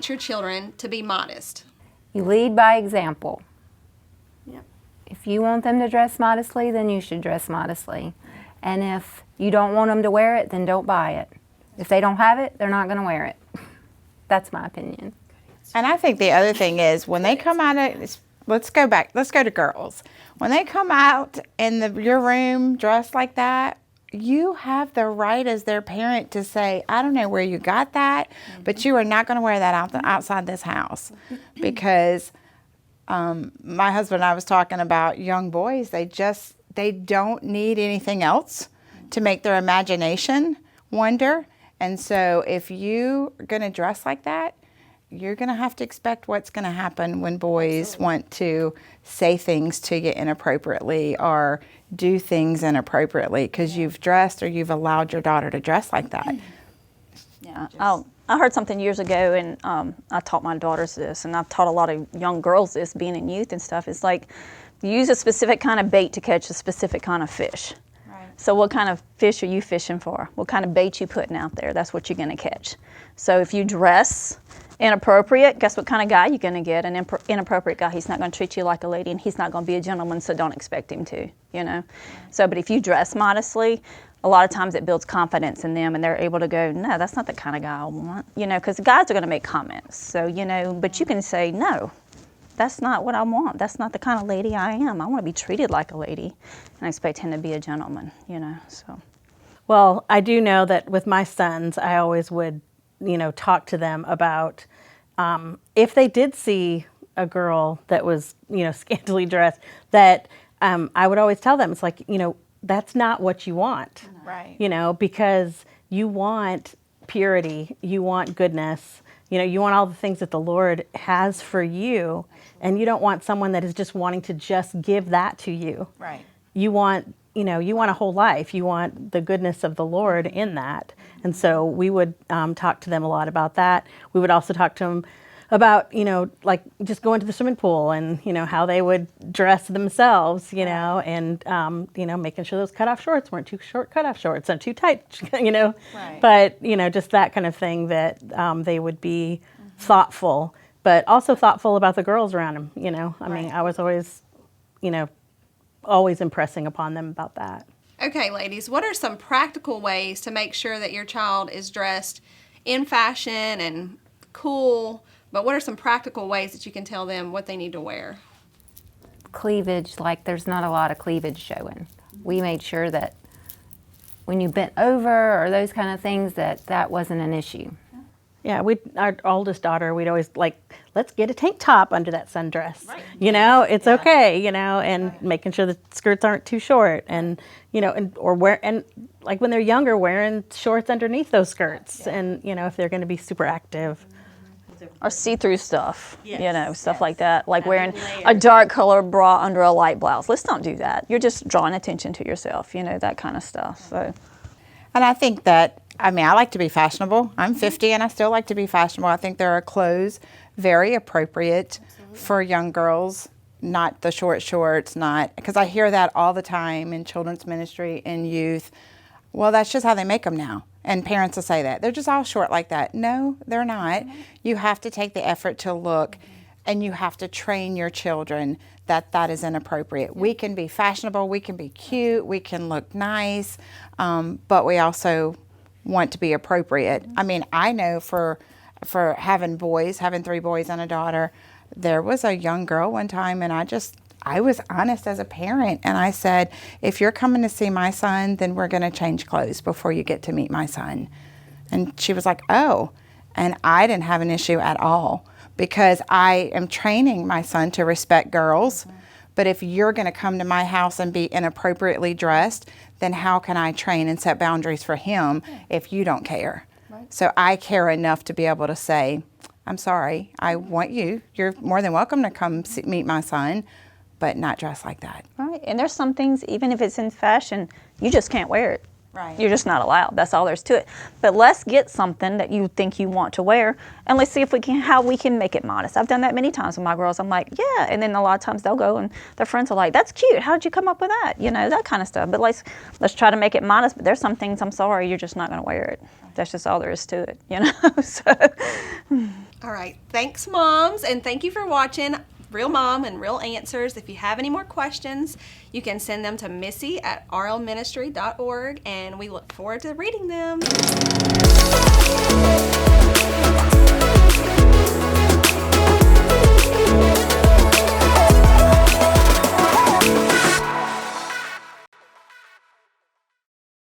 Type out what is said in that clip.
teach your children to be modest? You lead by example. Yep. If you want them to dress modestly, then you should dress modestly. And if you don't want them to wear it, then don't buy it. If they don't have it, they're not going to wear it. That's my opinion. And I think the other thing is when they come out of, let's go to girls. When they come out in your room dressed like that, you have the right as their parent to say, I don't know where you got that, but you are not going to wear that outside this house. Because my husband and I was talking about young boys, they don't need anything else to make their imagination wander. And so if you're going to dress like that, you're going to have to expect what's going to happen when boys want to say things to you inappropriately or do things inappropriately because you've dressed or you've allowed your daughter to dress like that. Yeah, I heard something years ago, and I taught my daughters this, and I've taught a lot of young girls this, being in youth and stuff. It's like use a specific kind of bait to catch a specific kind of fish. So what kind of fish are you fishing for? What kind of bait you putting out there? That's what you're going to catch. So if you dress inappropriate, guess what kind of guy you're going to get? An inappropriate guy. He's not going to treat you like a lady, and he's not going to be a gentleman, so don't expect him to, you know. So, but if you dress modestly, a lot of times it builds confidence in them, and they're able to go, no, that's not the kind of guy I want, you know, because guys are going to make comments. So, you know, but you can say, no, that's not what I want. That's not the kind of lady I am. I want to be treated like a lady, and I expect him to be a gentleman, you know, so. Well, I do know that with my sons, I always would, you know, talk to them about if they did see a girl that was, you know, scantily dressed, that I would always tell them, it's like, you know, that's not what you want. Right. You know, because you want purity, you want goodness, you know, you want all the things that the Lord has for you, and you don't want someone that is just wanting to just give that to you. Right. You want, you know, you want a whole life. You want the goodness of the Lord in that. And so we would talk to them a lot about that. We would also talk to them about, you know, like just going to the swimming pool and, you know, how they would dress themselves, you know, and, you know, making sure those cutoff shorts weren't too short cutoff shorts and too tight, you know. Right. But, you know, just that kind of thing that they would be thoughtful, but also thoughtful about the girls around them, you know. I mean, I was always, you know, always impressing upon them about that. Okay, ladies, what are some practical ways to make sure that your child is dressed in fashion and cool, but what are some practical ways that you can tell them what they need to wear? Cleavage, like there's not a lot of cleavage showing. We made sure that when you bent over or those kind of things, that wasn't an issue. Yeah, our oldest daughter, we'd always like, let's get a tank top under that sundress. Right. You know, it's okay, you know, and making sure the skirts aren't too short, and you know, and like when they're younger, wearing shorts underneath those skirts, and you know, if they're going to be super active. Or see-through stuff, you know, stuff like that, like wearing a dark color bra under a light blouse. Let's not do that. You're just drawing attention to yourself, you know, that kind of stuff. So. And I think that, I mean, I like to be fashionable. I'm 50 and I still like to be fashionable. I think there are clothes very appropriate for young girls, not the short shorts, not, because I hear that all the time in children's ministry and youth. Well, that's just how they make them now. And parents will say that. They're just all short like that. No, they're not. You have to take the effort to look, and you have to train your children that that is inappropriate. We can be fashionable, we can be cute, we can look nice, but we also want to be appropriate. I mean, I know for having 3 boys and a daughter, there was a young girl one time, and I was honest as a parent, and I said, if you're coming to see my son, then we're going to change clothes before you get to meet my son. And she was like, oh. And I didn't have an issue at all, because I am training my son to respect girls. But if you're going to come to my house and be inappropriately dressed, then how can I train and set boundaries for him if you don't care? Right. So I care enough to be able to say, I'm sorry, I want you. You're more than welcome to come meet my son, but not dressed like that. Right, and there's some things, even if it's in fashion, you just can't wear it. Right. You're just not allowed. That's all there's to it. But let's get something that you think you want to wear, and let's see if we can how we can make it modest. I've done that many times with my girls. I'm like, yeah, and then a lot of times they'll go and their friends are like, that's cute. How did you come up with that? You know, that kind of stuff. But let's try to make it modest. But there's some things, I'm sorry, you're just not going to wear it. That's just all there is to it. You know. So. All right. Thanks, moms, and thank you for watching Real Mom and Real Answers. If you have any more questions, you can send them to missy@rlministry.org, and we look forward to reading them.